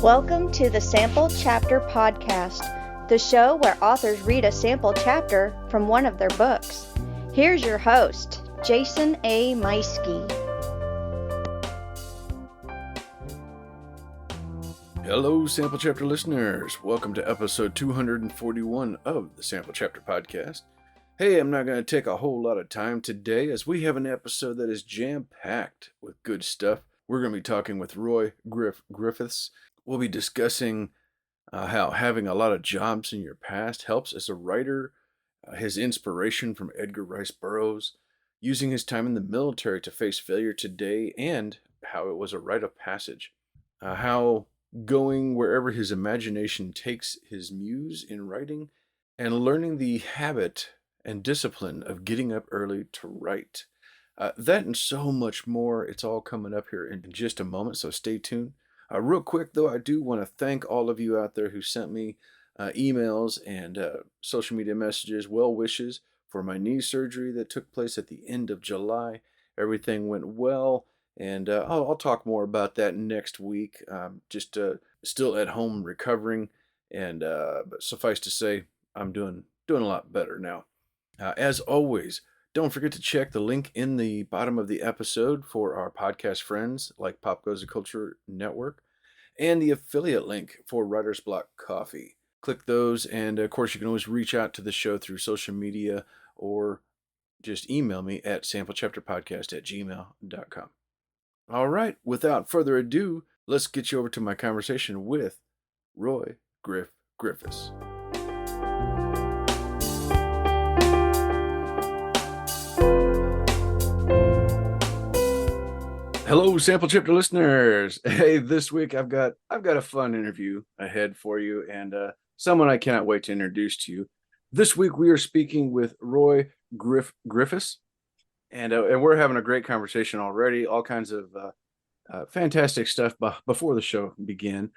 Welcome to the Sample Chapter Podcast, the show where authors read a sample chapter from one of their books. Here's your host, Jason A. Meiske. Hello, Sample Chapter listeners. Welcome to episode 241 of the Sample Chapter Podcast. Hey, I'm not going to take a whole lot of time today as we have an episode that is jam-packed with good stuff. We're going to be talking with Griffis. We'll be discussing how having a lot of jobs in your past helps as a writer, his inspiration from Edgar Rice Burroughs, using his time in the military to face failure today, and how it was a rite of passage. How going wherever his imagination takes his muse in writing, and learning the habit and discipline of getting up early to write. That and so much more, it's all coming up here in just a moment, so stay tuned. Real quick, though, I do want to thank all of you out there who sent me emails and social media messages, well wishes for my knee surgery that took place at the end of July. Everything went well, and I'll talk more about that next week. Just still at home recovering, and but suffice to say, I'm doing a lot better now. As always, don't forget to check the link in the bottom of the episode for our podcast friends like Pop Goes the Culture Network and the affiliate link for Writer's Block Coffee. Click those, and of course you can always reach out to the show through social media or just email me at samplechapterpodcast@gmail.com. All right, without further ado, let's get you over to my conversation with Roy Griffis. Hello, Sample Chapter listeners. Hey, this week I've got a fun interview ahead for you, and someone I cannot wait to introduce to you. This week we are speaking with Roy Griffis, and we're having a great conversation already. All kinds of fantastic stuff before the show began.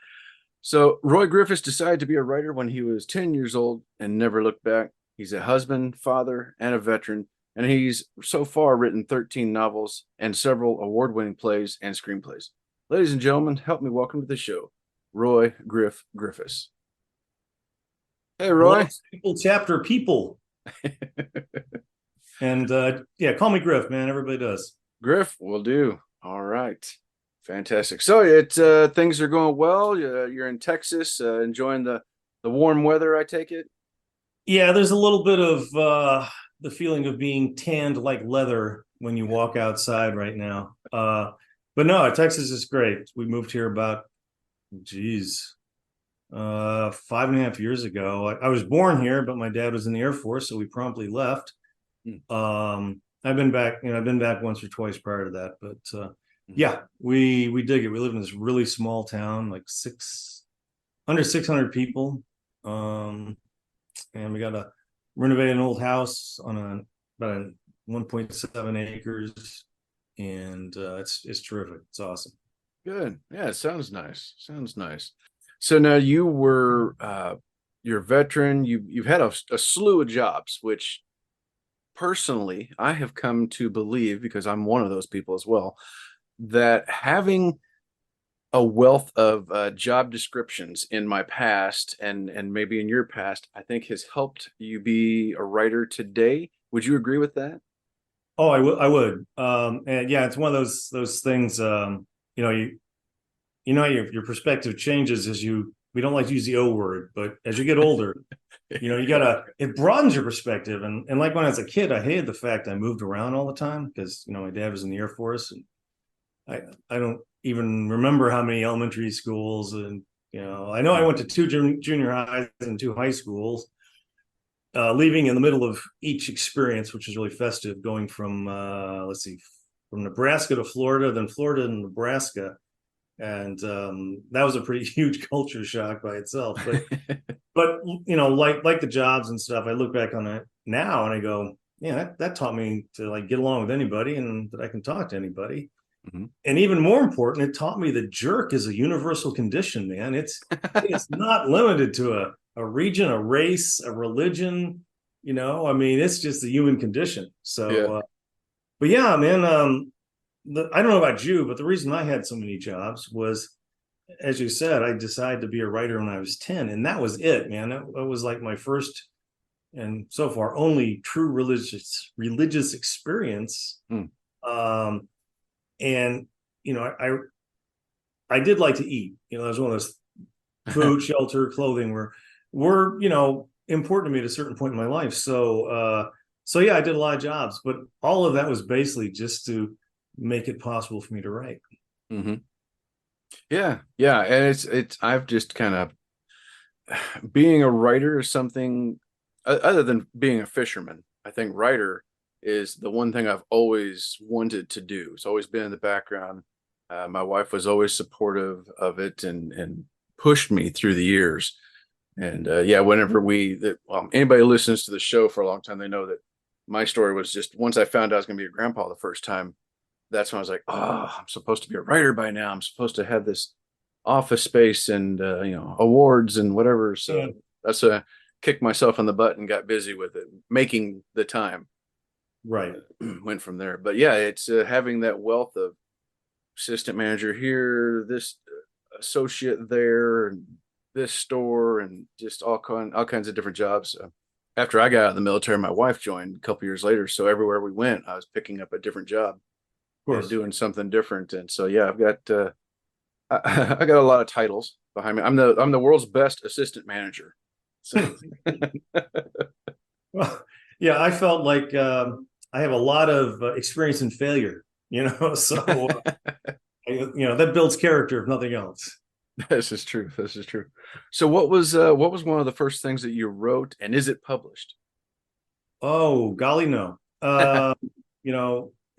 So Roy Griffis decided to be a writer when he was 10 years old and never looked back. He's a husband, father, and a veteran. And he's so far written 13 novels and several award-winning plays and screenplays. Ladies and gentlemen, help me welcome to the show, Roy Griffis. Hey, Roy. Sample Chapter people. And call me Griff, man. Everybody does. Griff will do. All right. Fantastic. So things are going well. You're in Texas, enjoying the warm weather, I take it? Yeah, there's a little bit of the feeling of being tanned like leather when you walk outside right now. But no, Texas is great. We moved here about, 5.5 years ago. I was born here, but my dad was in the Air Force, so we promptly left. I've been back once or twice prior to that, but yeah, we dig it. We live in this really small town, like under 600 people. And we got a renovate an old house on about 1.7 acres, and it's terrific. It's awesome. Good. Yeah, it sounds nice. So now you were you're a veteran. You've had a slew of jobs, which personally I have come to believe, because I'm one of those people as well, that having a wealth of job descriptions in my past and maybe in your past, I think has helped you be a writer today. Would you agree with that? Oh, I would. And yeah, it's one of those things. Your perspective changes as we don't like to use the O word, but as you get older, it broadens your perspective. And like when I was a kid, I hated the fact I moved around all the time because my dad was in the Air Force, and I don't even remember how many elementary schools, and I know I went to 2 junior highs and 2 high schools, leaving in the middle of each experience, which is really festive, going from from Nebraska to Florida, then Florida to Nebraska, and that was a pretty huge culture shock by itself. But like the jobs and stuff, I look back on it now and I go, yeah, that taught me to get along with anybody, and that I can talk to anybody. Mm-hmm. And even more important, it taught me that jerk is a universal condition, man. It's not limited to a region, a race, a religion. It's just the human condition. So, yeah. But yeah, man, I don't know about you, but the reason I had so many jobs was as you said, I decided to be a writer when I was 10, and that was it, man. That was like my first and so far only true religious experience. Mm. And I did like to eat. That was one of those food, shelter, clothing were important to me at a certain point in my life. So yeah, I did a lot of jobs, but all of that was basically just to make it possible for me to write. Mm-hmm. Yeah, and it's I've just kind of being a writer is something other than being a fisherman. I think writer is the one thing I've always wanted to do. It's always been in the background. My wife was always supportive of it and pushed me through the years. And yeah, whenever anybody who listens to the show for a long time, they know that my story was just once I found out I was going to be a grandpa the first time, that's when I was like, oh, I'm supposed to be a writer by now. I'm supposed to have this office space and awards and whatever. So that's kicked myself in the butt and got busy with it, making the time. Right. Went from there. But yeah, it's having that wealth of assistant manager here, this associate there, and this store, and just all kinds of different jobs. After I got out of the military, my wife joined a couple years later. So everywhere we went, I was picking up a different job, and doing something different. And so yeah, I've got I got a lot of titles behind me. I'm the world's best assistant manager. So. Well, yeah, I felt like I have a lot of experience in failure. So that builds character if nothing else. This is true. So what was one of the first things that you wrote, and is it published? Oh, golly, no.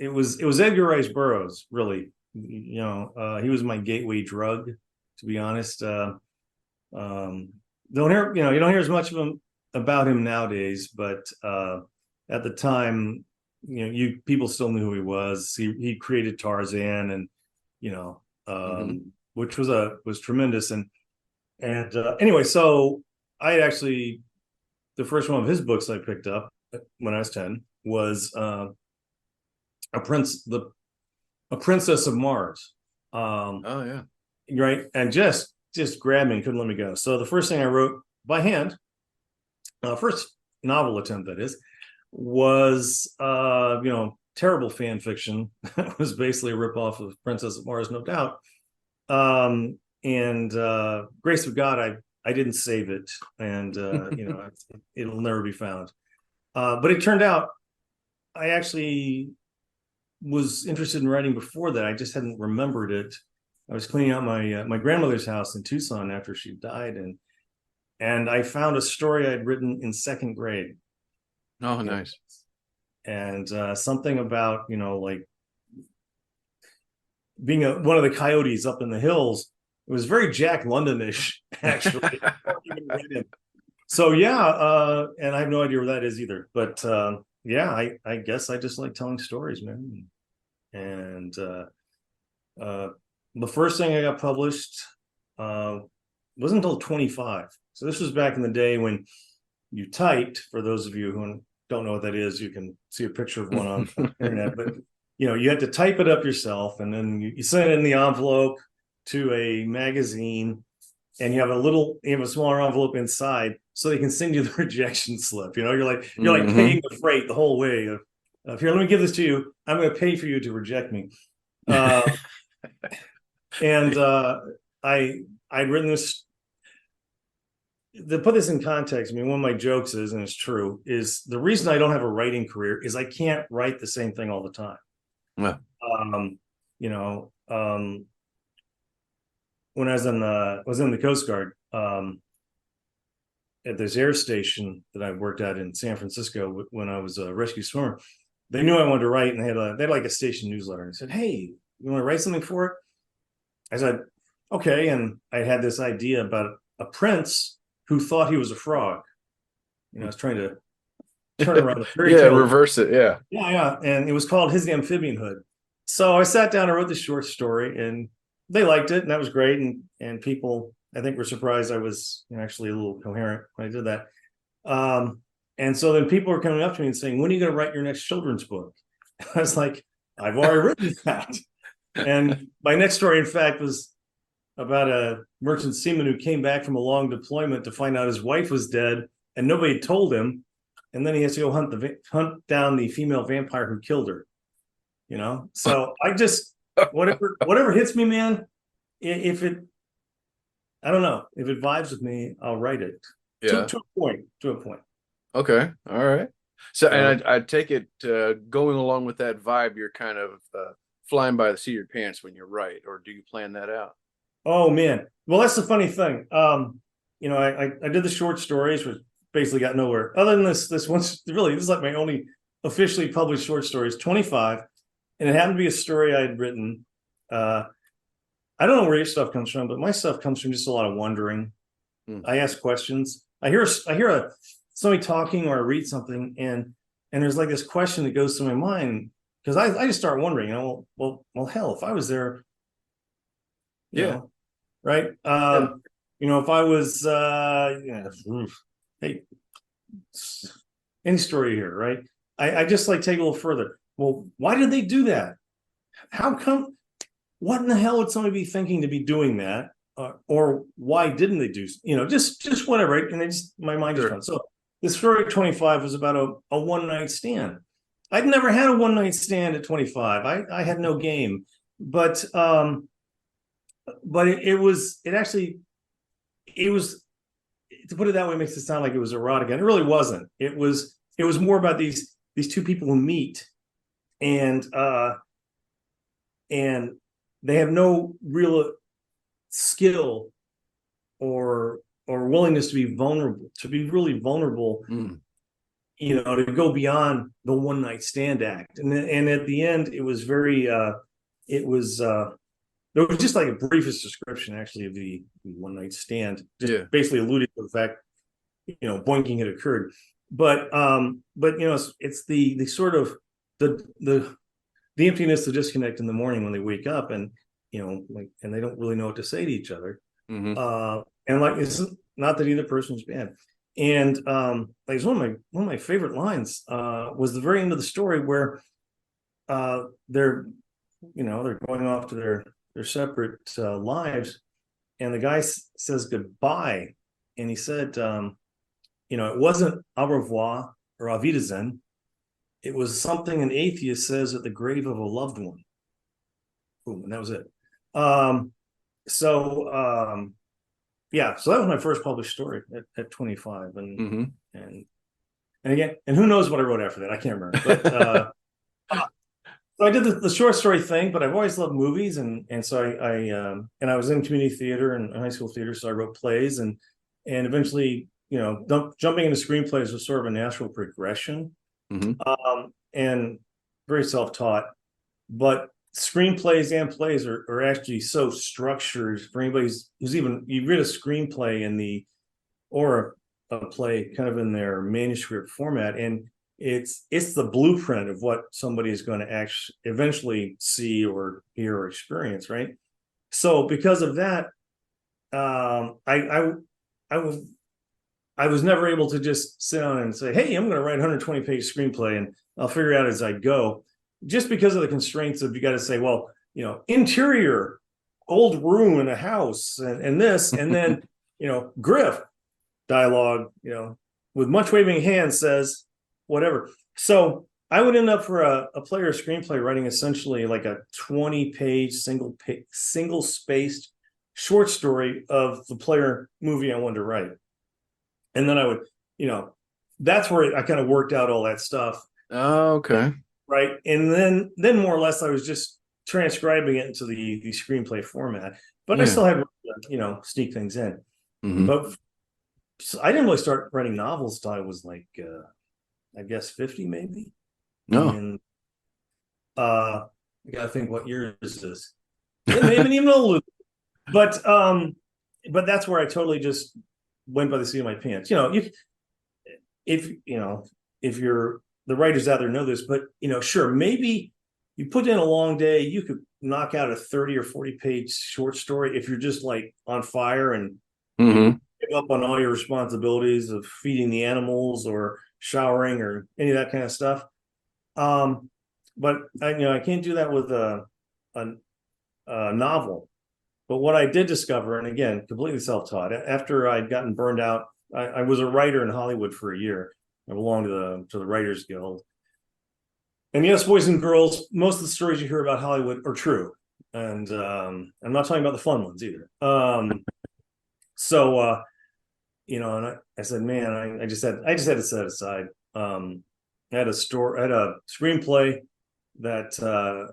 It was Edgar Rice Burroughs, really. He was my gateway drug, to be honest. You don't hear as much about him nowadays, but at the time, people still knew who he was. He created Tarzan, and which was tremendous. And anyway, so I actually, the first one of his books I picked up when I was 10 was a Princess of Mars. Oh yeah, right, and just grabbed me and couldn't let me go. So the first thing I wrote by hand, first novel attempt that is, was terrible fan fiction. It was basically a ripoff of Princess of Mars, no doubt. And grace of God, I didn't save it, and it'll never be found. But it turned out I actually was interested in writing before that. I just hadn't remembered it. I was cleaning out my grandmother's house in Tucson after she died, and I found a story I'd written in second grade. Oh, nice. And something about like being one of the coyotes up in the hills. It was very Jack London-ish, actually. So yeah, and I have no idea where that is either. But yeah, I guess I just like telling stories, man. And the first thing I got published wasn't until 25. So this was back in the day when you typed. For those of you who don't know what that is, you can see a picture of one on the internet. But you had to type it up yourself, and then you send it in the envelope to a magazine, and you have a smaller envelope inside, so they can send you the rejection slip. You're like paying the freight the whole way. Of here, let me give this to you. I'm going to pay for you to reject me. And I'd written this. To put this in context, I mean, one of my jokes is, and it's true, is the reason I don't have a writing career is I can't write the same thing all the time. Yeah. When I was in the Coast Guard, at this air station that I worked at in San Francisco when I was a rescue swimmer, they knew I wanted to write, and they had like a station newsletter, and said, "Hey, you want to write something for it?" I said, "Okay." And I had this idea about a prince who thought he was a frog. I was trying to turn around the fairy tale. Reverse it. Yeah. And it was called His Amphibian Hood. So I sat down and wrote this short story, and they liked it, and that was great. And people, I think, were surprised I was actually a little coherent when I did that. And so then people were coming up to me and saying, "When are you going to write your next children's book?" I was like, "I've already written that." And my next story, in fact, was about a merchant seaman who came back from a long deployment to find out his wife was dead, and nobody told him. And then he has to go hunt down the female vampire who killed her. So I just whatever hits me, man. If it, I don't know, if it vibes with me, I'll write it. Yeah. To a point. To a point. Okay. All right. So, and I take it going along with that vibe, you're kind of flying by the seat of your pants when you write, or do you plan that out? Oh man. Well, that's the funny thing. I did the short stories, which basically got nowhere. Other than this one's really, this is like my only officially published short stories, 25. And it happened to be a story I had written. I don't know where your stuff comes from, but my stuff comes from just a lot of wondering. I ask questions. I hear somebody talking, or I read something, and there's like this question that goes through my mind, because I just start wondering, well, hell, if I was there, right? If I was, hey, any story here, right? I just like take a little further. Well, why did they do that? How come? What in the hell would somebody be thinking to be doing that? Or why didn't they do? Just whatever. Right? And my mind just went. So this story at 25 was about a one night stand. I'd never had a one night stand at 25. I had no game, but it was to put it that way makes it sound like it was erotic, and it really wasn't. It was more about these two people who meet, and they have no real skill or willingness to be vulnerable, really vulnerable, to go beyond the one night stand act. And at the end, it was very, there was just like a briefest description actually of the one night stand, just basically alluding to the fact, boinking had occurred. But it's the sort of the emptiness, the disconnect in the morning when they wake up, and and they don't really know what to say to each other. And like, it's not that either person's bad. And like, it's one of my favorite lines was the very end of the story where they're going off to their separate lives, and the guy says goodbye, and he said, it wasn't au revoir or auf Wiedersehen. It was something an atheist says at the grave of a loved one. Boom, and that was it. So that was my first published story at 25, and again, and who knows what I wrote after that? I can't remember. But so I did the short story thing, but I've always loved movies, and so I was in community theater and high school theater, so I wrote plays, and eventually, jumping into screenplays was sort of a natural progression. And very self-taught, but screenplays and plays are actually so structured for anybody who's even, you read a screenplay or a play kind of in their manuscript format, and it's the blueprint of what somebody is going to actually eventually see or hear or experience, right? So because of that, I was never able to just sit down and say, hey, I'm going to write a 120-page screenplay and I'll figure it out as I go, just because of the constraints of, you got to say, well, interior, old room in a house, and this, and then, Griff dialogue, with much waving hands says whatever. So I would end up for a player screenplay writing essentially like a 20-page, single spaced short story of the player movie I wanted to write. And then I would, that's where I kind of worked out all that stuff. Oh, okay. Right. And then more or less I was just transcribing it into the screenplay format, but I still had, sneak things in. But so I didn't really start writing novels till I was like, I guess 50 maybe. No. And I gotta think, what year is this? Maybe even older. But that's where I totally just went by the seat of my pants. If you're the writers out there know this, but sure, maybe you put in a long day, you could knock out a 30 or 40-page short story if you're just like on fire and give up on all your responsibilities of feeding the animals or showering or any of that kind of stuff. But I can't do that with a novel. But what I did discover, and again, completely self-taught, after I'd gotten burned out, I was a writer in Hollywood for a year. I belonged to the Writers Guild. And yes, boys and girls, most of the stories you hear about Hollywood are true. And I'm not talking about the fun ones either. So and I said, man, I just had to set aside. I had a screenplay that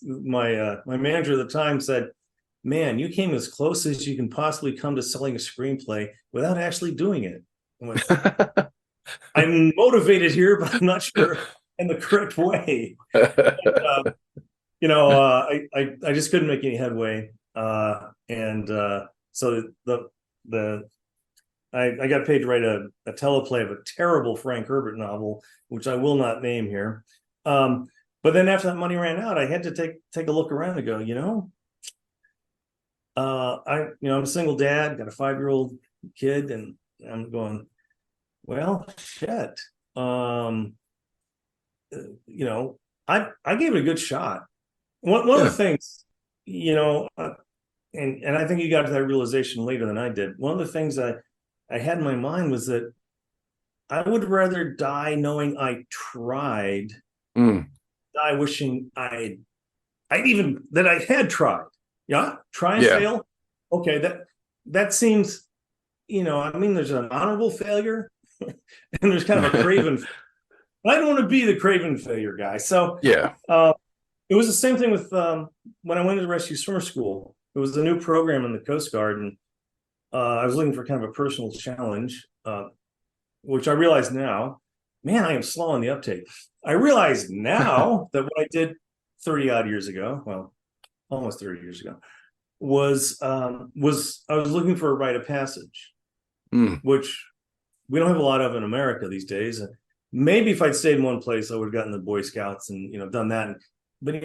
my manager at the time said, man, you came as close as you can possibly come to selling a screenplay without actually doing it. I went, I'm motivated here, but I'm not sure in the correct way. And, I just couldn't make any headway. So I got paid to write a teleplay of a terrible Frank Herbert novel, which I will not name here. But then after that money ran out, I had to take a look around and go, I'm a single dad, got a 5-year-old kid, and I'm going, well, shit. I gave it a good shot. One of the things, and I think you got to that realization later than I did. One of the things I had in my mind was that I would rather die knowing I tried, die wishing that I had tried. Yeah, try and fail. Okay, that seems, there's an honorable failure and there's kind of a craven. I don't want to be the craven failure guy. So it was the same thing with when I went to rescue swimmer school. It was a new program in the Coast Guard, and I was looking for kind of a personal challenge, which I realize now, man, I am slow on the uptake. I realize now that what I did 30 odd years ago, well, almost 30 years ago, was I was looking for a rite of passage, which we don't have a lot of in America these days. Maybe if I'd stayed in one place, I would have gotten the Boy Scouts and done that. But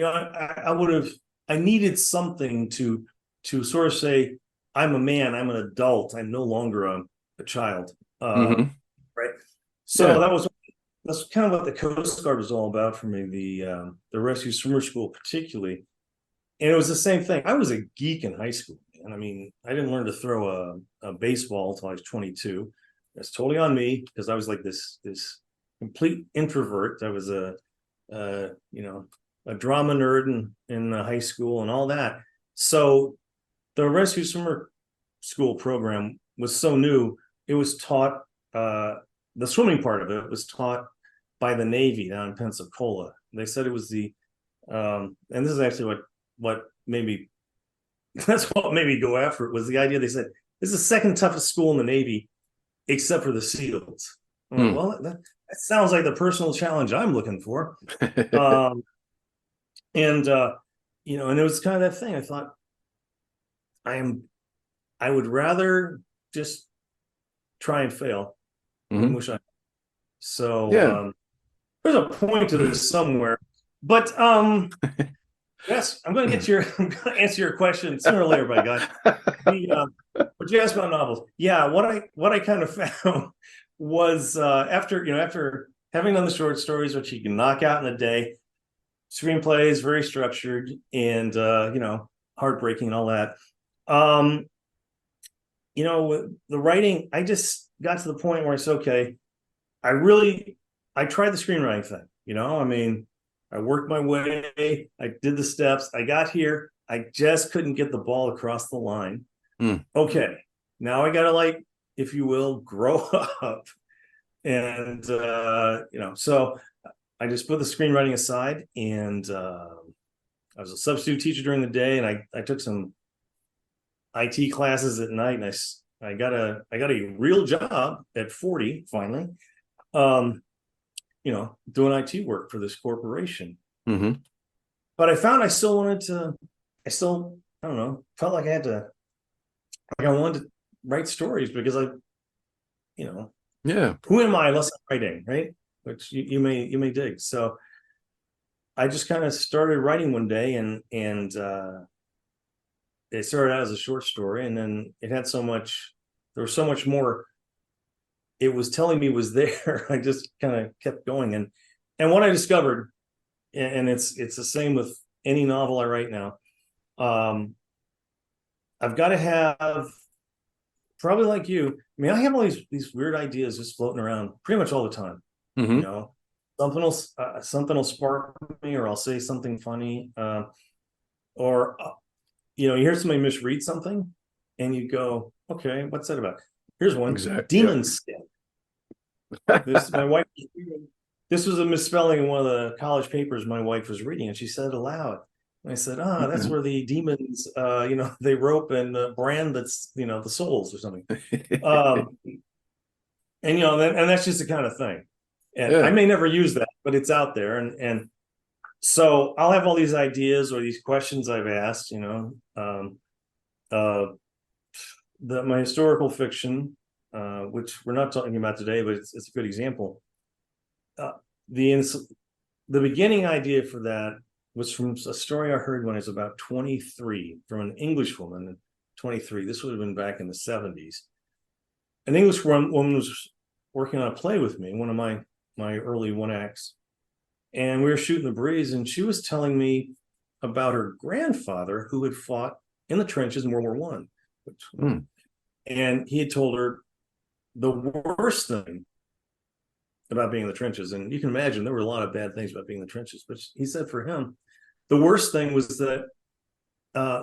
I needed something to sort of say, I'm a man, I'm an adult, I'm no longer a child, right? So that's kind of what the Coast Guard was all about for me. The rescue swimmer school particularly. And it was the same thing. I was a geek in high school, man. I mean, I didn't learn to throw a baseball until I was 22. That's totally on me, because I was like this complete introvert. I was a drama nerd in high school and all that. So the rescue swimmer school program was so new. It was taught, the swimming part of it was taught by the Navy down in Pensacola. They said it was and this is actually what made me, that's what made me go after it, was the idea. They said, this is the second toughest school in the Navy, except for the SEALs. I'm like, well, that sounds like the personal challenge I'm looking for. And it was kind of that thing. I thought, I would rather just try and fail than wish I. So there's a point to this somewhere, but yes, I'm going to answer your question sooner or later, by God. What you asked about novels? Yeah, what I kind of found was after having done the short stories, which you can knock out in a day, screenplays very structured and heartbreaking and all that. With the writing, I just got to the point where it's okay. I tried the screenwriting thing. I worked my way. I did the steps. I got here. I just couldn't get the ball across the line. Okay, now I gotta, if you will, grow up. And so I just put the screenwriting aside, and I was a substitute teacher during the day, and I took some IT classes at night, and I got a real job at 40 finally. Doing IT work for this corporation. But I found I don't know, felt like I wanted to write stories, because who am I unless I'm writing, right? Which you may dig. So I just kind of started writing one day, and it started out as a short story, and then there was so much more it was telling me was there. I just kind of kept going, and what I discovered, and it's the same with any novel I write now, I've got to have, probably like you. I mean, I have all these weird ideas just floating around pretty much all the time. Mm-hmm. You know, something will spark me, or I'll say something funny, or you hear somebody misread something, and you go, "Okay, what's that about?" Here's one: Exactly. demon skin. My wife was reading. This was a misspelling in one of the college papers my wife was reading, and she said it aloud. And I said, that's where the demons, they rope and brand that's, the souls or something. And that's just the kind of thing. And I may never use that, but it's out there. And so I'll have all these ideas or these questions I've asked, my historical fiction, which we're not talking about today, but it's a good example. The beginning idea for that was from a story I heard when I was about 23 from an English woman. 23. This would have been back in the 70s. An English woman was working on a play with me, one of my early one acts, and we were shooting the breeze, and she was telling me about her grandfather who had fought in the trenches in World War One. And he had told her the worst thing about being in the trenches, and you can imagine there were a lot of bad things about being in the trenches, but he said for him, the worst thing was that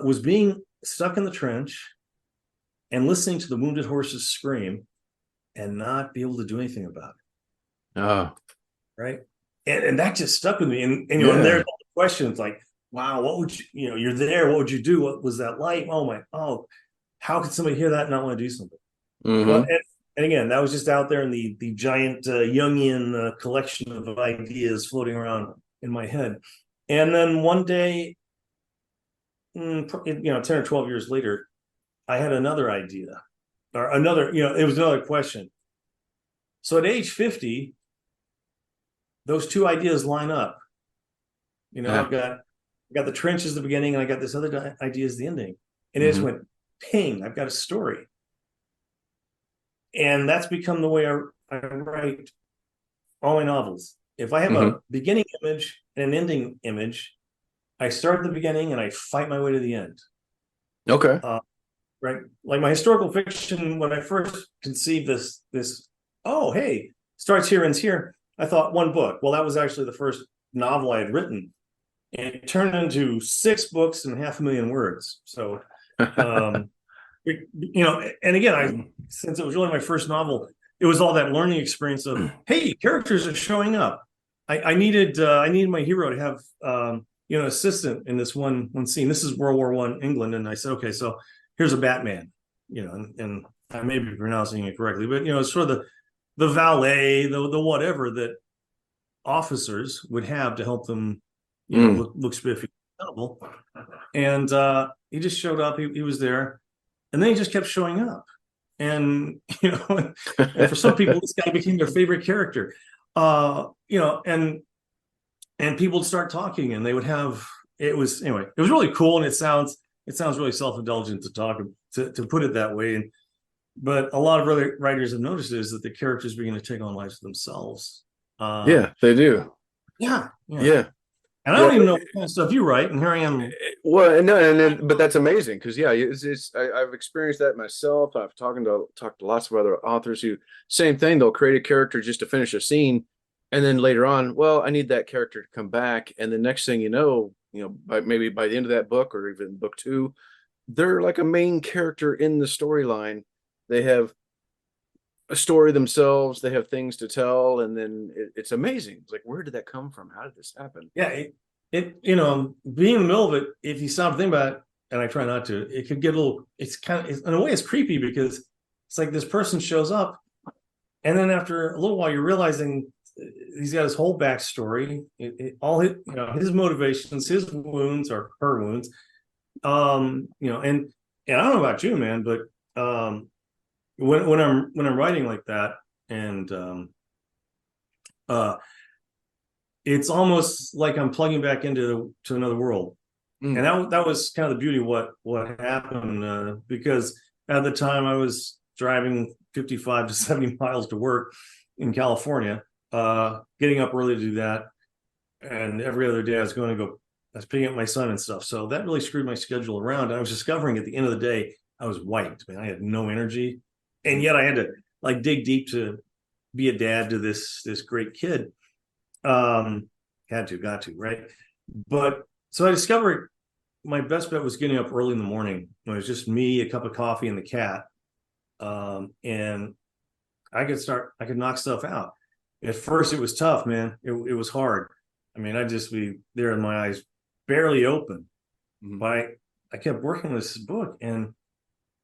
was being stuck in the trench and listening to the wounded horses scream and not be able to do anything about it. Right. And that just stuck with me. And there's all the questions like, wow, what would you're there, what would you do? What was that like? How could somebody hear that and not want to do something? Well, and again, that was just out there in the giant Jungian collection of ideas floating around in my head. And then one day, 10 or 12 years later, I had another idea, or it was another question. So at age 50, those two ideas line up. I've got the trenches at the beginning, and I got this other idea as the ending. And it just went, ping, I've got a story. And that's become the way I write all my novels. If I have a beginning image and an ending image, I start at the beginning and I fight my way to the end. Okay. Right. Like my historical fiction, when I first conceived this, starts here, ends here, I thought one book. Well, that was actually the first novel I had written. And it turned into 6 books and 500,000 words. So, and again, since it was really my first novel, it was all that learning experience of, hey, characters are showing up. I needed my hero to have an assistant in this one scene. This is World War I England, and I said, okay, so here's a Batman, and I may be pronouncing it correctly, but it's sort of the valet, the whatever that officers would have to help them, look spiffy, and he just showed up. He was there. And then he just kept showing up. And, and for some people, this guy became their favorite character. And people would start talking, and they would have, it was really cool. And it sounds really self-indulgent to talk, to put it that way. But a lot of other writers have noticed is that the characters begin to take on lives of themselves. They do. Yeah. And I don't even know what kind of stuff you write, and here I am. Well, no, but that's amazing because I've experienced that myself. I've talked to lots of other authors who same thing. They'll create a character just to finish a scene, and then later on, well, I need that character to come back, and the next thing maybe by the end of that book or even book 2, they're like a main character in the storyline. They have a story themselves, they have things to tell, and then it's amazing. It's like, where did that come from? How did this happen? Yeah, it being in the middle of it, if you stop to think about it, and I try not to, it could get a little, it's kind of, in a way it's creepy, because it's like this person shows up, and then after a little while you're realizing he's got his whole backstory, all his motivations, his wounds or her wounds, and I don't know about you, man, but when I'm writing like that, and it's almost like I'm plugging back into another world. And that was kind of the beauty of what happened, because at the time I was driving 55 to 70 miles to work in California, getting up early to do that, and every other day I was going to go was picking up my son and stuff. So that really screwed my schedule around. I was discovering at the end of the day, I was wiped, man. I had no energy. And yet I had to like dig deep to be a dad to this great kid. Got to, right? But so I discovered my best bet was getting up early in the morning. It was just me, a cup of coffee, and the cat. And I could knock stuff out. At first, it was tough, man. It was hard. I mean, I'd just be there and my eyes barely open. But I kept working with this book, and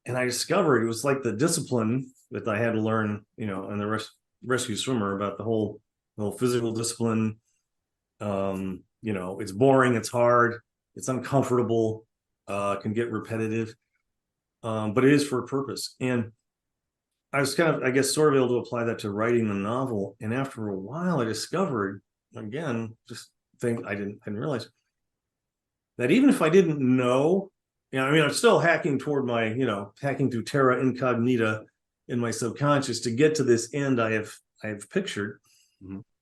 I discovered it was like the discipline that I had to learn, and the rescue swimmer about the whole physical discipline. It's boring, it's hard, it's uncomfortable, can get repetitive, but it is for a purpose. And I was kind of, I guess, sort of able to apply that to writing the novel. And after a while, I discovered, again, just things I didn't realize, that even if I didn't know, I'm still hacking toward my, hacking through terra incognita in my subconscious to get to this end I have pictured.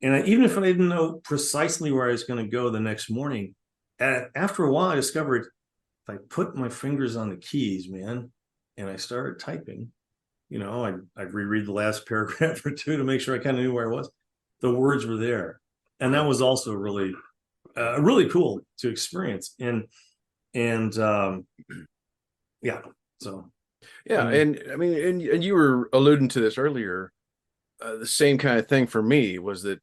And even if I didn't know precisely where I was going to go the next morning, after a while, I discovered if I put my fingers on the keys, man, and I started typing, I'd reread the last paragraph or two to make sure I kind of knew where I was. The words were there. And that was also really, really cool to experience. And yeah, so. Yeah. And I mean, and you were alluding to this earlier. The same kind of thing for me was that,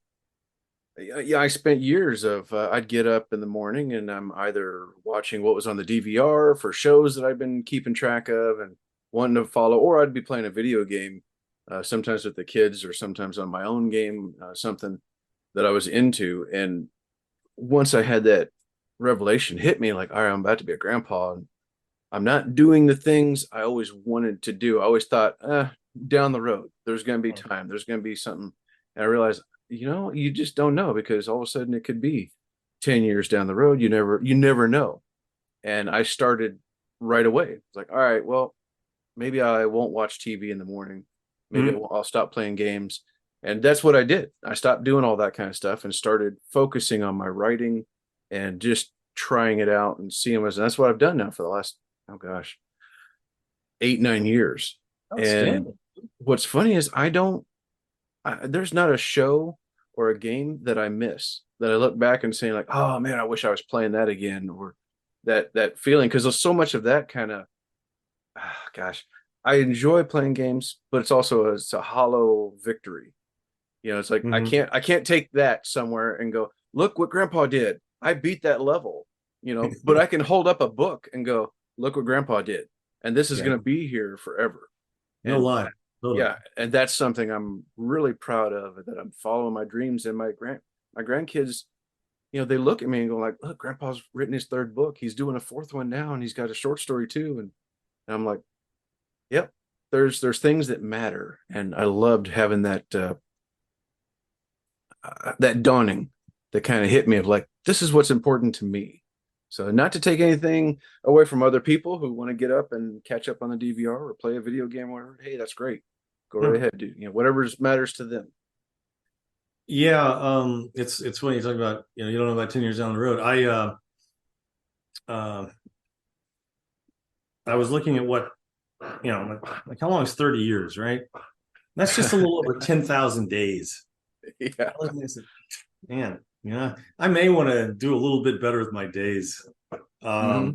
I spent years of, I'd get up in the morning and I'm either watching what was on the DVR for shows that I've been keeping track of and wanting to follow, or I'd be playing a video game, sometimes with the kids or sometimes on my own game, something that I was into. And once I had that revelation hit me, like, all right, I'm about to be a grandpa and I'm not doing the things I always wanted to do. I always thought, down the road, there's going to be time, there's going to be something. And I realized, you just don't know, because all of a sudden it could be 10 years down the road. You never know. And I started right away. It's like, all right, well, maybe I won't watch TV in the morning. Maybe I'll stop playing games. And that's what I did. I stopped doing all that kind of stuff and started focusing on my writing and just trying it out and seeing what. And that's what I've done now for the last, 8-9 years. And what's funny is there's not a show or a game that I miss, that I look back and saying like, oh man, I wish I was playing that again, or that feeling. Because there's so much of that kind of, I enjoy playing games, but it's a hollow victory. It's like, I can't take that somewhere and go, look what grandpa did, I beat that level, but I can hold up a book and go, look what grandpa did, and this is going to be here forever. No lie. Totally. Yeah, and that's something I'm really proud of, that I'm following my dreams. And my grandkids, they look at me and go like, look, grandpa's written his 3rd book, he's doing a 4th one now, and he's got a short story too. And I'm like, yep, there's things that matter. And I loved having that that dawning that kind of hit me of like, this is what's important to me. So not to take anything away from other people who want to get up and catch up on the DVR or play a video game or whatever. Hey, that's great. Go right ahead, dude. Whatever matters to them. Yeah, it's funny you talk about, you don't know about 10 years down the road. I was looking at what, like how long is 30 years, right? That's just a little over 10,000 days. Yeah. Man, I may want to do a little bit better with my days. But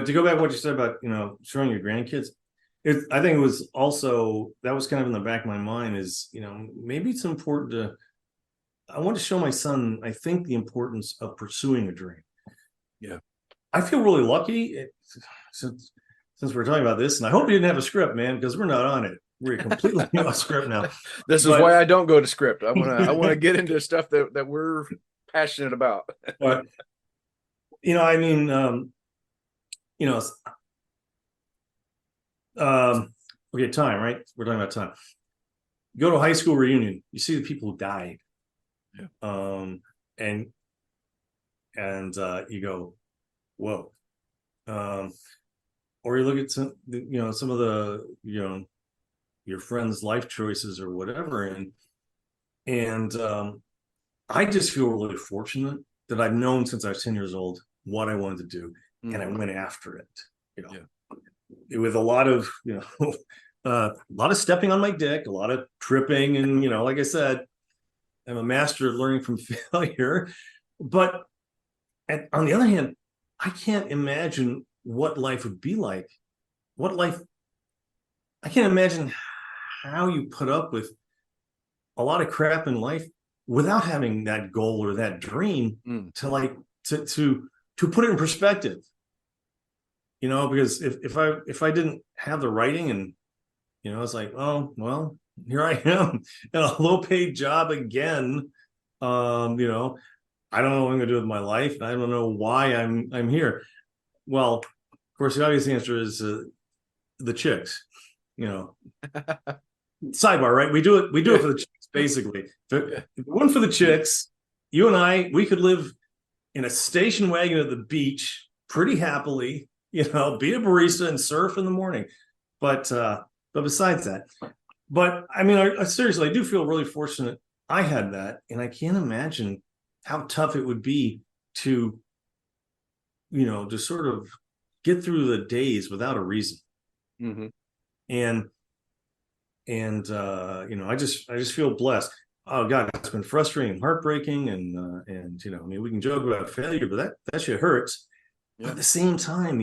to go back to what you said about, showing your grandkids, I think it was also, that was kind of in the back of my mind is, maybe it's important I want to show my son, I think, the importance of pursuing a dream. Yeah. I feel really lucky since we're talking about this, and I hope you didn't have a script, man, because we're not on it. We're completely off script now. This is why I don't go to script. I want to get into stuff that we're passionate about. But okay, time, right? We're talking about time. You go to a high school reunion, you see the people who died. Yeah. And you go, whoa. Or you look at some of the, your friends' life choices or whatever. And I just feel really fortunate that I've known since I was 10 years old what I wanted to do, and I went after it. With a lot of a lot of stepping on my dick, a lot of tripping, and like I said, I'm a master of learning from failure. But on the other hand, I can't imagine what life would be like. I can't imagine how you put up with a lot of crap in life without having that goal or that dream to put it in perspective. Because if I didn't have the writing, and it's like, oh well, here I am in a low-paid job again. I don't know what I'm gonna do with my life. I don't know why I'm here. Well, of course, the obvious answer is the chicks. Sidebar, right? We do it for the chicks, basically. If it weren't for the chicks, you and we could live in a station wagon at the beach pretty happily, be a barista and surf in the morning. But besides that, I mean, I seriously, I do feel really fortunate I had that, and I can't imagine how tough it would be to, to sort of get through the days without a reason. And I just feel blessed. Oh God, it's been frustrating, heartbreaking, and I mean, we can joke about failure, but that shit hurts. But at the same time,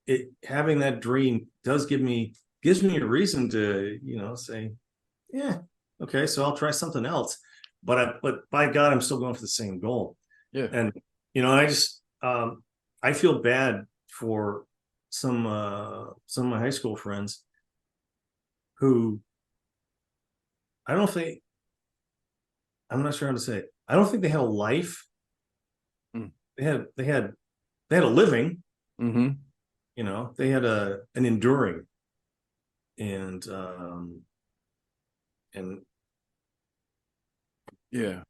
it having that dream gives me a reason to, say, yeah, okay, so I'll try something else. But by God, I'm still going for the same goal. Yeah. And I just I feel bad for some of my high school friends who I'm not sure how to say it. I don't think they had a life. They had a living. They had an enduring, and yeah,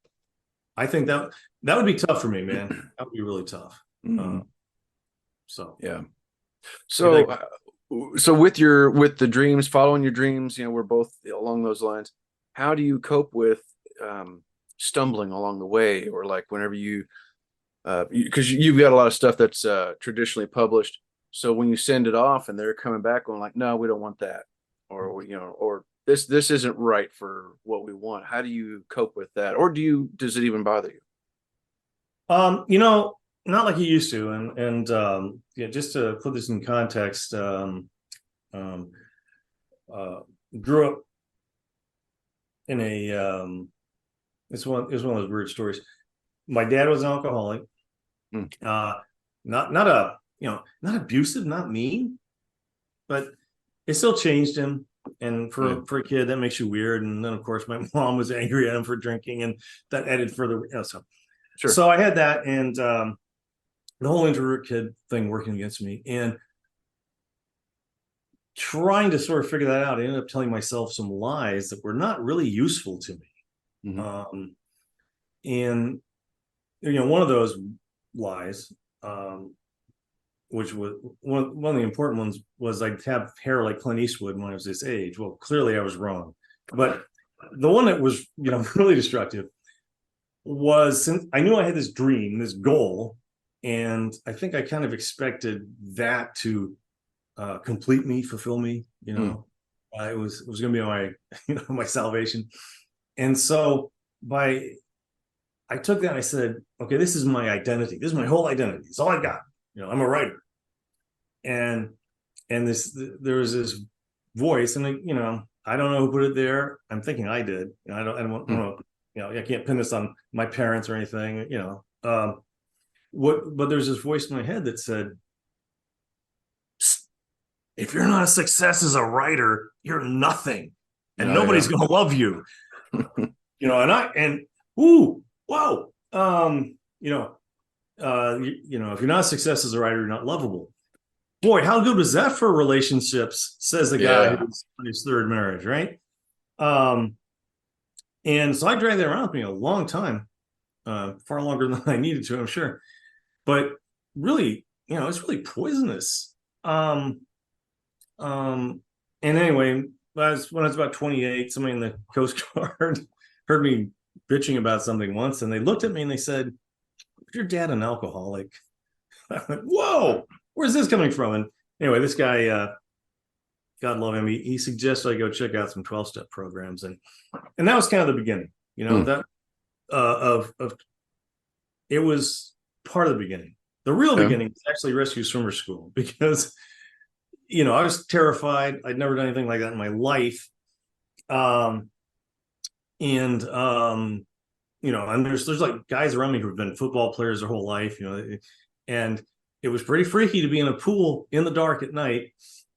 I think that would be tough for me, man. That would be really tough. So yeah. So so with the dreams, following your dreams, we're both along those lines. How do you cope with stumbling along the way, or like whenever because you've got a lot of stuff that's traditionally published. So when you send it off and they're coming back going like, no, we don't want that, or or this isn't right for what we want. How do you cope with that, or does it even bother you? Not like you used to, and just to put this in context, grew up in a it's one of those weird stories. My dad was an alcoholic, not abusive, not mean, but it still changed him. And for a kid, that makes you weird. And then of course my mom was angry at him for drinking, and that added further. So I had that, and the whole introvert kid thing working against me, and trying to sort of figure that out. I ended up telling myself some lies that were not really useful to me. And one of those lies, which was one of the important ones, was I'd have hair like Clint Eastwood when I was this age. Well, clearly I was wrong. But the one that was, really destructive was, since I knew I had this dream, this goal, and I think I kind of expected that to complete me, fulfill me. It was going to be my, my salvation. And so I took that and I said, okay, this is my identity. This is my whole identity. It's all I got. I'm a writer. And there was this voice, and I don't know who put it there. I'm thinking I did. I don't want I can't pin this on my parents or anything. But there's this voice in my head that said, if you're not a success as a writer, you're nothing, and nobody's going to love you. Whoa. If you're not a success as a writer, you're not lovable. Boy, how good was that for relationships? Says the guy who's on his third marriage, right? And so I dragged that around with me a long time, far longer than I needed to, I'm sure. But really, it's really poisonous. And anyway, when I was about 28, somebody in the Coast Guard heard me bitching about something once, and they looked at me and they said, "Is your dad an alcoholic?" I went, "Whoa, where's this coming from?" And anyway, this guy, God love him, he suggested I go check out some 12-step programs, and that was kind of the beginning, that of it was part of the beginning. The real beginning was actually rescue swimmer school, because I was terrified. I'd never done anything like that in my life. And there's like guys around me who've been football players their whole life, and it was pretty freaky to be in a pool in the dark at night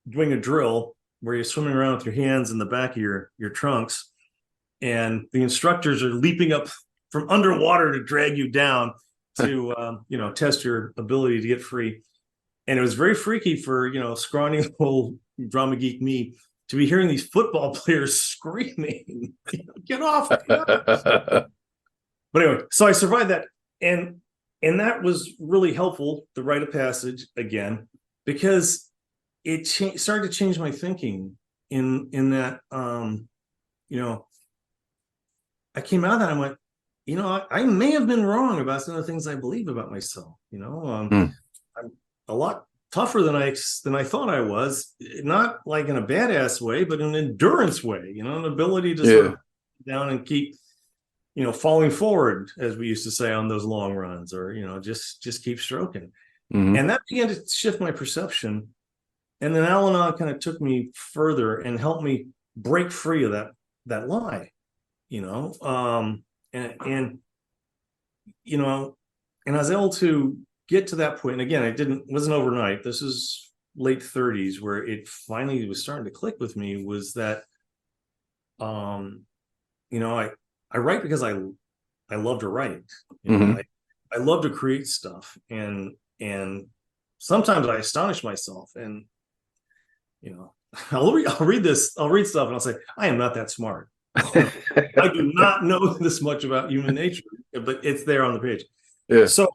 doing a drill where you're swimming around with your hands in the back of your trunks, and the instructors are leaping up from underwater to drag you down to test your ability to get free. And it was very freaky for scrawny old drama geek me to be hearing these football players screaming, "Get off!" But anyway, so I survived that, and that was really helpful, the rite of passage again, because it started to change my thinking in that I came out of that and I went, I may have been wrong about some of the things I believe about myself. I'm a lot tougher than I thought I was, not like in a badass way, but in an endurance way, an ability to sort of down and keep, falling forward, as we used to say on those long runs, or, just keep stroking. And that began to shift my perception. And then Al-Anon kind of took me further and helped me break free of that lie, and I was able to get to that point. And again, wasn't overnight. This is late 30s where it finally was starting to click with me, was that, I write because I love to write. I love to create stuff, and sometimes I astonish myself, and I'll read stuff and I'll say, I am not that smart. I do not know this much about human nature, but it's there on the page. Yeah. So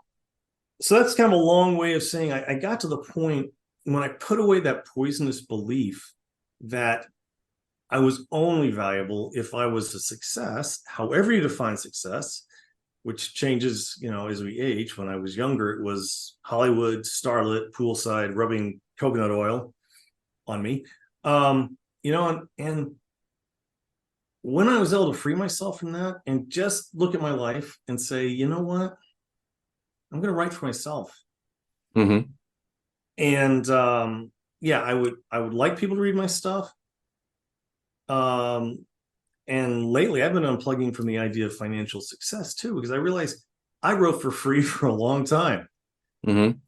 that's kind of a long way of saying I got to the point when I put away that poisonous belief that I was only valuable if I was a success, however you define success, which changes, as we age. When I was younger, it was Hollywood, starlet, poolside, rubbing coconut oil on me. And when I was able to free myself from that and just look at my life and say, you know what, I'm going to write for myself. And I would like people to read my stuff. And lately I've been unplugging from the idea of financial success too, because I realized I wrote for free for a long time. And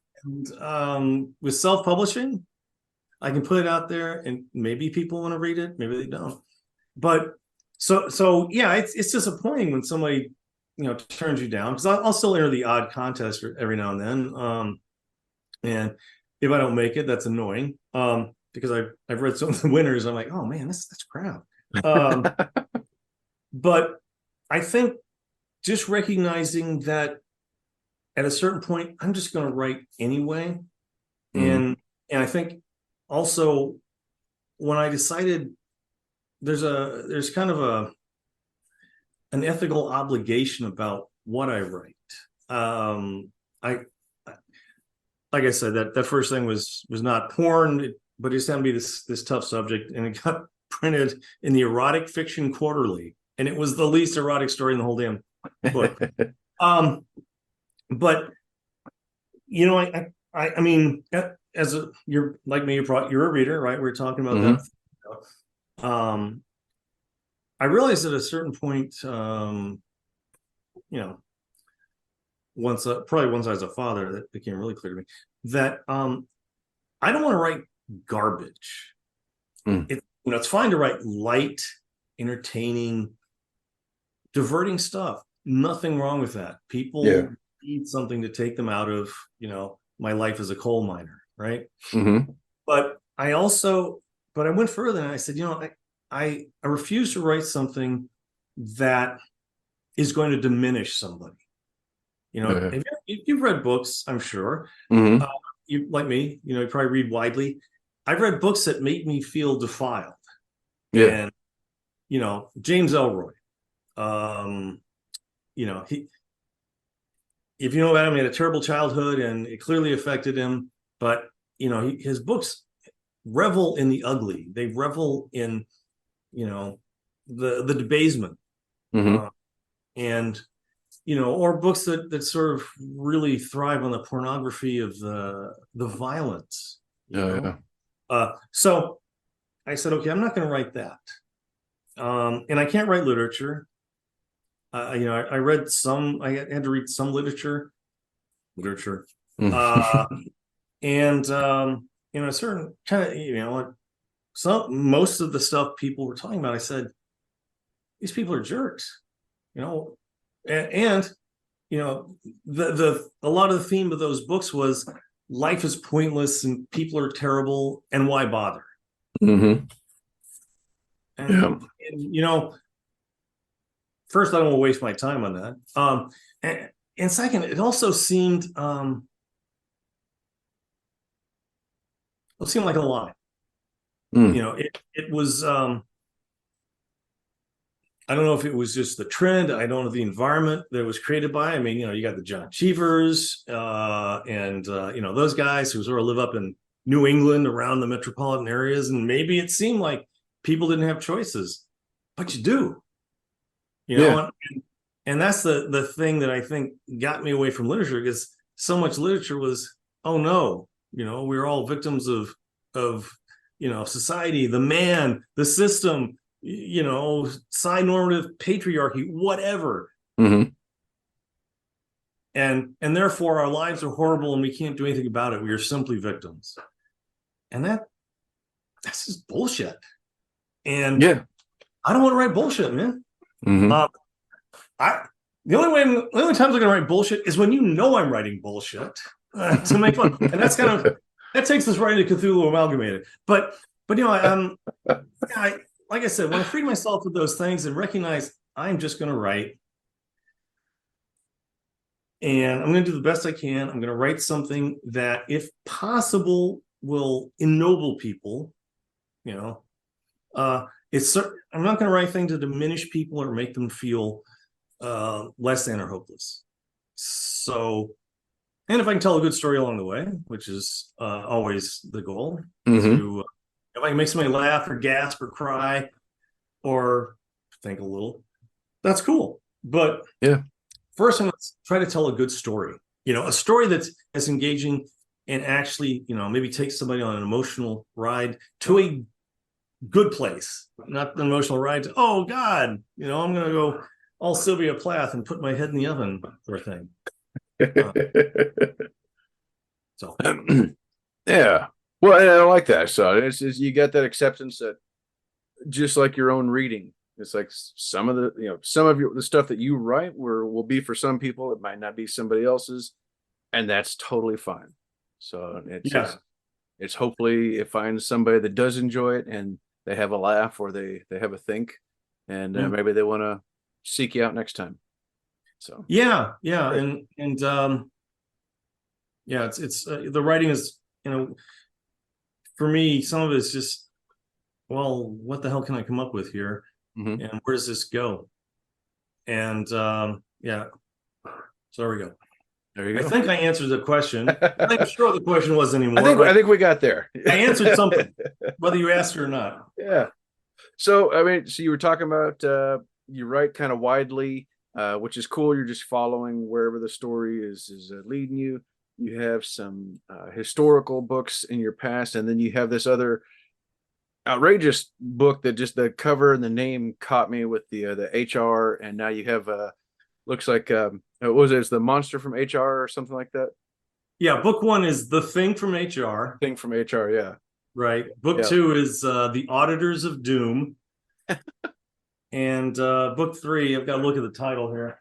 with self-publishing, I can put it out there and maybe people want to read it, maybe they don't. But so yeah, it's disappointing when somebody turns you down, because I'll still enter the odd contest every now and then. And if I don't make it, that's annoying. Because I've read some of the winners, I'm like, oh man, that's crap. But I think just recognizing that at a certain point, I'm just going to write anyway. And I think also when I decided there's kind of an ethical obligation about what I write. Like I said, that first thing was not porn, but it's going to be this tough subject, and it got printed in the Erotic Fiction Quarterly, and it was the least erotic story in the whole damn book. But I mean, you're like me, you're a reader, right? We're talking about that. I realized at a certain point, once I was a father, that became really clear to me that I don't want to write garbage. It's fine to write light, entertaining, diverting stuff. Nothing wrong with that. People need something to take them out of, my life as a coal miner, right? But I went further and I said, I refuse to write something that is going to diminish somebody. If you've read books, I'm sure. You, like me, you probably read widely. I've read books that make me feel defiled. And James Elroy, if you know about him, he had a terrible childhood and it clearly affected him. But, his books revel in the ugly. They revel in, the debasement. Mm-hmm. And, or books that sort of really thrive on the pornography of the violence. Yeah. So I said, okay, I'm not going to write that. And I can't write literature. I read some. I had to read some literature. And a certain kind of, most of the stuff people were talking about, I said, these people are jerks, and a lot of the theme of those books was life is pointless and people are terrible, and why bother? Mm-hmm. And first, I don't want to waste my time on that. And second, it also seemed like a lie. It was. I don't know if it was just the trend. I don't know the environment that it was created by. I mean, you got the John Cheevers and those guys who sort of live up in New England around the metropolitan areas, and maybe it seemed like people didn't have choices, but you do. And that's the thing that I think got me away from literature, because so much literature was, oh no, we're all victims of society, the man, the system, side normative patriarchy, whatever. Mm-hmm. And therefore our lives are horrible and we can't do anything about it. We are simply victims. And that's just bullshit. And I don't want to write bullshit, man. Mm-hmm. The only times I'm going to write bullshit is when I'm writing bullshit to make fun. And that's that takes us right into Cthulhu Amalgamated. But like I said, when I freed myself of those things and recognize I'm just going to write, and I'm going to do the best I can. I'm going to write something that, if possible, will ennoble people. I'm not going to write things to diminish people or make them feel less than or hopeless. So, and if I can tell a good story along the way, which is always the goal, if I can make somebody laugh or gasp or cry or think a little, that's cool. But first, I'm going to try to tell a good story. A story that's engaging and actually, maybe take somebody on an emotional ride to a good place, not an emotional ride to, oh God, I'm going to go all Sylvia Plath and put my head in the oven sort of thing. So yeah. Well, and I like that. So it's you got that acceptance that, just like your own reading, it's like some of the stuff that you write will be for some people. It might not be somebody else's, and that's totally fine. So it's hopefully it finds somebody that does enjoy it and they have a laugh or they have a think, and maybe they want to seek you out next time. So it's the writing is, for me, some of it's just, well, what the hell can I come up with here? Mm-hmm. And where does this go? And so there we go. There you go. I think I answered the question. I'm not sure what the question was anymore. I think we got there. I answered something, whether you asked it or not. Yeah. So, so you were talking about you write kind of widely, which is cool. You're just following wherever the story is leading you. You have some historical books in your past, and then you have this other outrageous book that just the cover and the name caught me with the HR, and now you have looks like what was it? It's the monster from HR or something like that. Yeah, book one is The Thing from HR. Thing from HR, yeah. Right. Book two is The Auditors of Doom. And book three, I've got to look at the title here.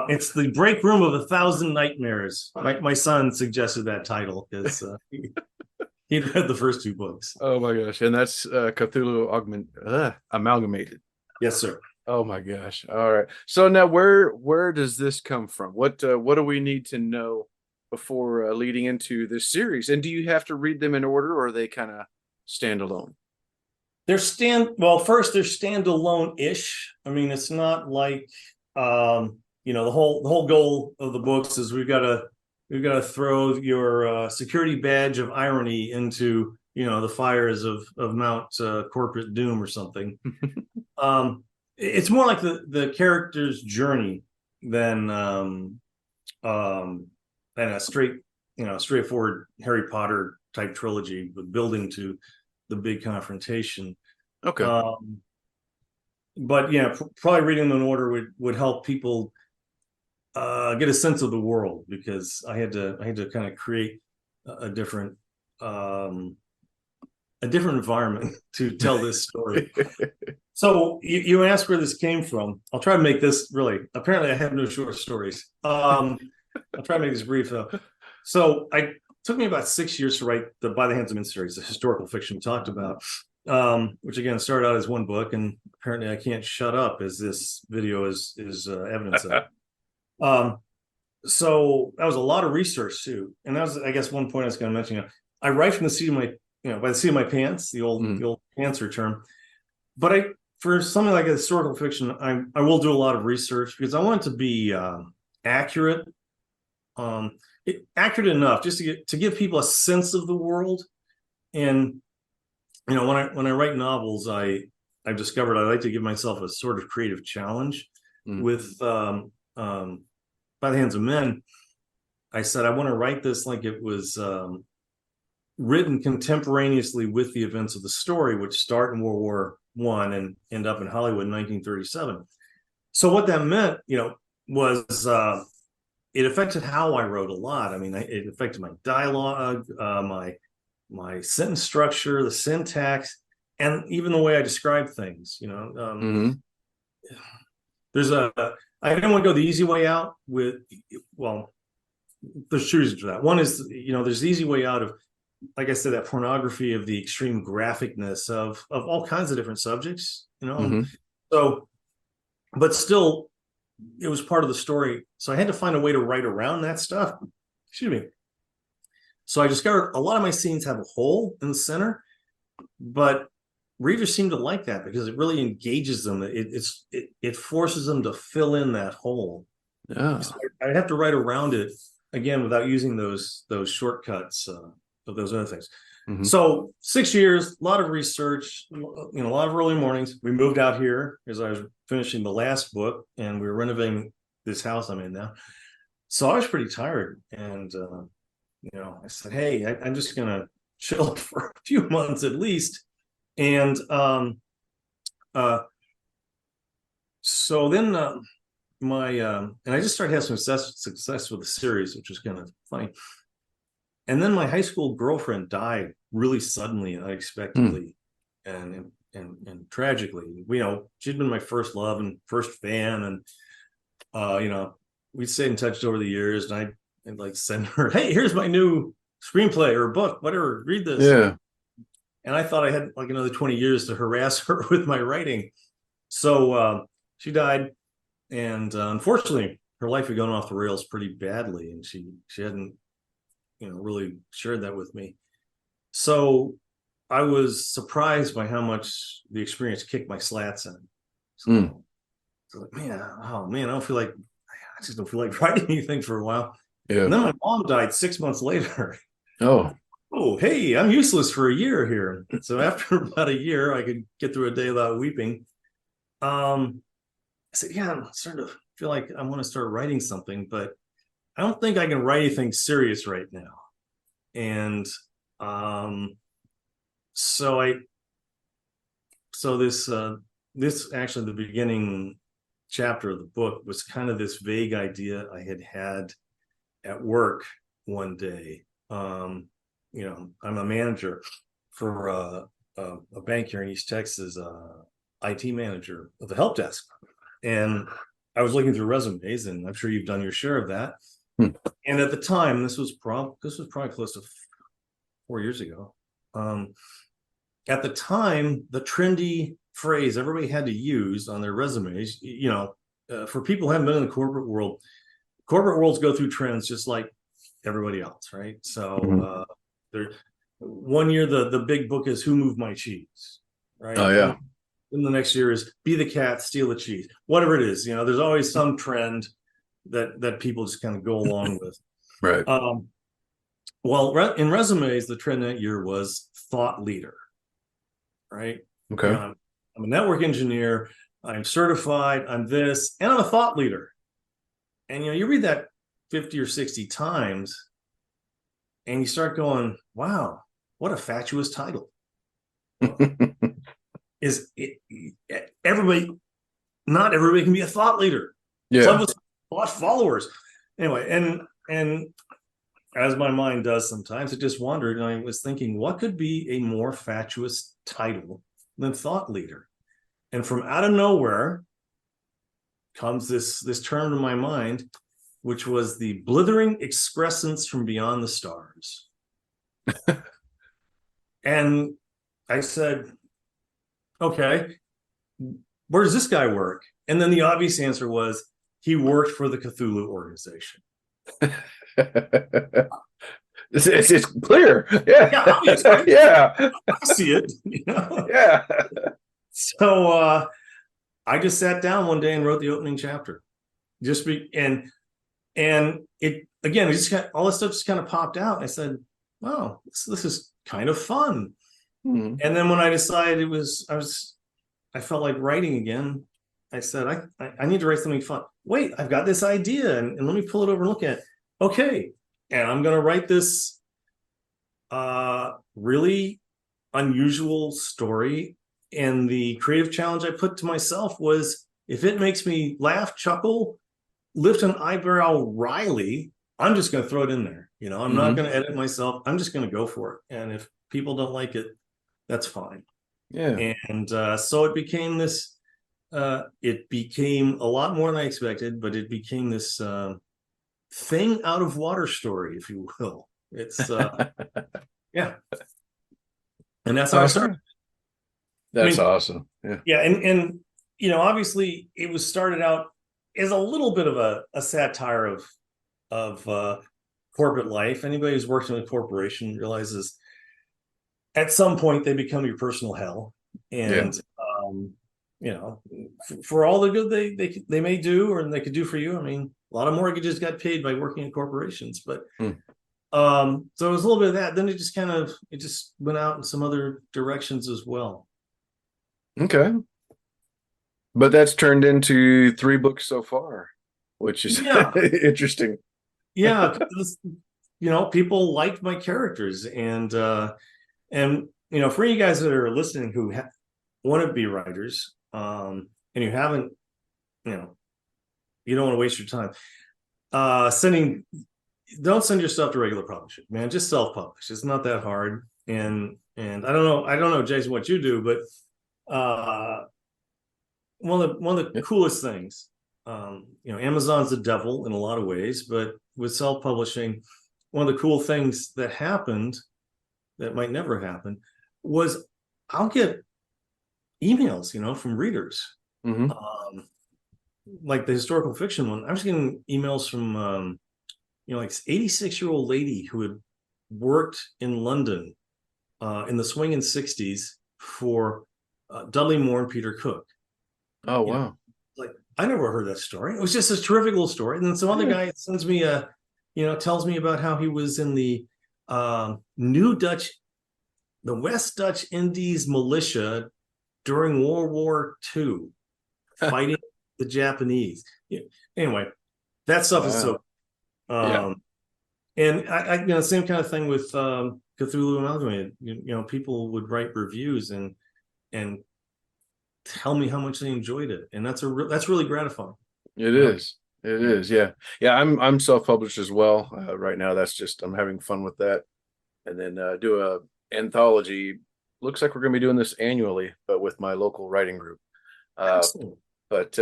It's The Break Room of 1,000 Nightmares. My son suggested that title because he'd read the first two books. Oh my gosh. And that's Cthulhu Amalgamated. Yes, sir. Oh my gosh. All right. So now where does this come from? What do we need to know before leading into this series? And do you have to read them in order, or are they kind of stand alone? First they're standalone-ish. I mean, it's not like the whole goal of the books is we've got to throw your security badge of irony into the fires of Mount corporate doom or something. It's more like the character's journey than a straightforward Harry Potter type trilogy, but building to the big confrontation. Okay. But yeah, probably reading them in order would help people get a sense of the world, because I had to kind of create a different environment to tell this story. So you asked where this came from. I'll try to make this apparently I have no short stories. I'll try to make this brief though. So it took me about 6 years to write the By the Hands of Men series, the historical fiction we talked about, which again started out as one book, and apparently I can't shut up, as this video is evidence of. So that was a lot of research too, and that was, I guess, one point I was going to mention. I write from the seat of my, by the seat of my pants, the old pantser term. But for something like a historical fiction, I will do a lot of research, because I want it to be accurate, accurate enough just to give people a sense of the world. And when I write novels, I've discovered I like to give myself a sort of creative challenge. With By the Hands of Men, I said I want to write this like it was written contemporaneously with the events of the story, which start in World War I and end up in Hollywood in 1937. So what that meant, was it affected how I wrote a lot. I mean, it affected my dialogue, my sentence structure, the syntax, and even the way I describe things. There's I didn't want to go the easy way out with, there's two reasons for that. One is, there's the easy way out of, like I said, that pornography of the extreme graphicness of all kinds of different subjects, So, but still, it was part of the story. So I had to find a way to write around that stuff. Excuse me. So I discovered a lot of my scenes have a hole in the center, but readers seem to like that because it really engages them. It forces them to fill in that hole. Yeah. So I have to write around it again without using those shortcuts of those other things. So 6 years, a lot of research, a lot of early mornings. We moved out here as I was finishing the last book, and we were renovating this house I'm in now. So I was pretty tired, and I said, "Hey, I'm just gonna chill for a few months at least." And so then and I just started having some success with the series, which was kind of funny. And then my high school girlfriend died really suddenly and unexpectedly, and tragically. She'd been my first love and first fan, and we'd stayed in touch over the years, and I'd like send her, "Hey, here's my new screenplay or book, whatever, read this." Yeah. And I thought I had like another 20 years to harass her with my writing. So she died, and unfortunately, her life had gone off the rails pretty badly, and she hadn't, really shared that with me. So I was surprised by how much the experience kicked my slats in. So, like, I just don't feel like writing anything for a while. Yeah. And then my mom died 6 months later. Oh, hey, I'm useless for a year here. So after about a year, I could get through a day without weeping. I said, yeah, I'm starting to feel like I want to start writing something, but I don't think I can write anything serious right now. And so this actually, the beginning chapter of the book was kind of this vague idea I had at work one day. I'm a manager for a bank here in East Texas, IT manager of the help desk. And I was looking through resumes, and I'm sure you've done your share of that. And at the time, this was probably close to 4 years ago. At the time, the trendy phrase everybody had to use on their resumes, for people who haven't been in the corporate worlds go through trends just like everybody else, right? So one year the big book is Who Moved My Cheese, right? Oh yeah. Then the next year is Be the Cat, Steal the Cheese. Whatever it is, there's always some trend that people just kind of go along with. Right. Well, in resumes, the trend that year was thought leader, right? Okay. You know, I'm a network engineer. I'm certified. I'm this, and I'm a thought leader. And you read that 50 or 60 times, and you start going, "Wow, what a fatuous title!" Everybody? Not everybody can be a thought leader. Yeah. Some of us thought followers. Anyway, and as my mind does sometimes, it just wandered, and I was thinking, what could be a more fatuous title than thought leader? And from out of nowhere comes this term to my mind, which was the blithering excrescence from beyond the stars. And I said, okay, where does this guy work? And then the obvious answer was he worked for the Cthulhu organization. It's clear. Yeah. Yeah, obviously. Yeah. I see it. Yeah. So I just sat down one day and wrote the opening chapter. And it again, it just all this stuff just kind of popped out. And I said, "Wow, this is kind of fun." Mm-hmm. And then when I decided I felt like writing again, I said, I need to write something fun. Wait, I've got this idea, and let me pull it over and look at it. Okay, and I'm going to write this really unusual story. And the creative challenge I put to myself was, if it makes me laugh, chuckle, lift an eyebrow wryly, I'm just going to throw it in there. I'm not going to edit myself. I'm just going to go for it. And if people don't like it, that's fine. Yeah. And so it became this, it became a lot more than I expected, but it became this thing out of water story, if you will. It's, yeah. And that's how I started. That's awesome. Yeah. Yeah. And obviously it was started out as a little bit of a satire of corporate life. Anybody who's worked in a corporation realizes at some point they become your personal hell. And, for all the good they may do, or they could do for you. I mean, a lot of mortgages got paid by working in corporations, but so it was a little bit of that. Then it just went out in some other directions as well. Okay. But that's turned into 3 books so far, which is interesting. Yeah. People liked my characters, and for you guys that are listening who want to be writers, and you haven't, you don't want to waste your time don't send your stuff to regular publishing, man. Just self-publish. It's not that hard. And I don't know, Jason, what you do, but one of the coolest things, Amazon's the devil in a lot of ways, but with self-publishing, one of the cool things that happened that might never happen was I'll get emails, from readers. Like the historical fiction one. I was getting emails from like 86-year-old lady who had worked in London in the swinging 60s for Dudley Moore and Peter Cook. Oh, wow. Like, I never heard that story. It was just a terrific little story. And then some other guy sends me tells me about how he was in the West Dutch Indies militia during World War II, fighting the Japanese. Anyway, that stuff is so. And I same kind of thing with Cthulhu Amalgamated. People would write reviews and tell me how much they enjoyed it, and that's really gratifying. It is. Yeah. I'm self-published as well right now. That's just, I'm having fun with that, and then do a anthology. Looks like we're going to be doing this annually, but with my local writing group. But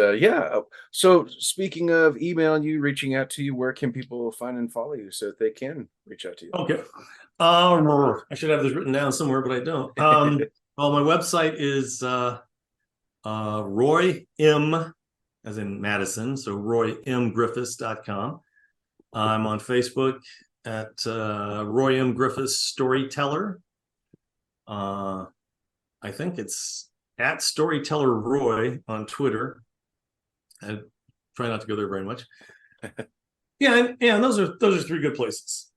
so speaking of emailing you, reaching out to you, where can people find and follow you so that they can reach out to you? Okay. I should have this written down somewhere, but I don't. Well, my website is Roy M, as in Madison, so roymgriffis.com. I'm on Facebook at Roy M. Griffis Storyteller. I think it's at Storyteller Roy on Twitter. I try not to go there very much. Yeah, and those are three good places.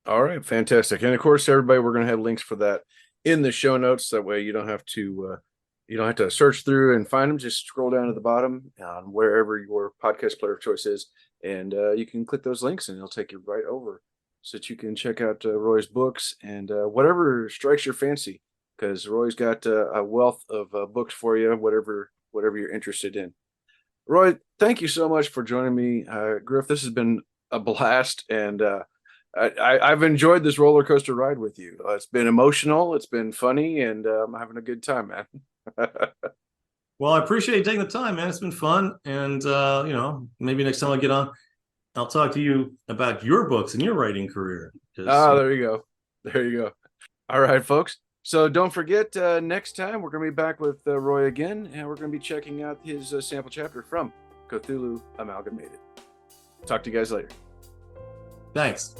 All right, fantastic. And of course, everybody, we're going to have links for that in the show notes. That way, you don't have to search through and find them. Just scroll down to the bottom on wherever your podcast player of choice is, and you can click those links, and it'll take you right over, so that you can check out Roy's books and whatever strikes your fancy. Because Roy's got a wealth of books for you, whatever you're interested in. Roy, thank you so much for joining me, Griff. This has been a blast, and I've enjoyed this roller coaster ride with you. It's been emotional, it's been funny, and I'm having a good time, man. Well, I appreciate you taking the time, man. It's been fun, and maybe next time I get on, I'll talk to you about your books and your writing career. There you go. There you go. All right, folks. So don't forget, next time we're going to be back with Roy again, and we're going to be checking out his sample chapter from Cthulhu Amalgamated. Talk to you guys later. Thanks.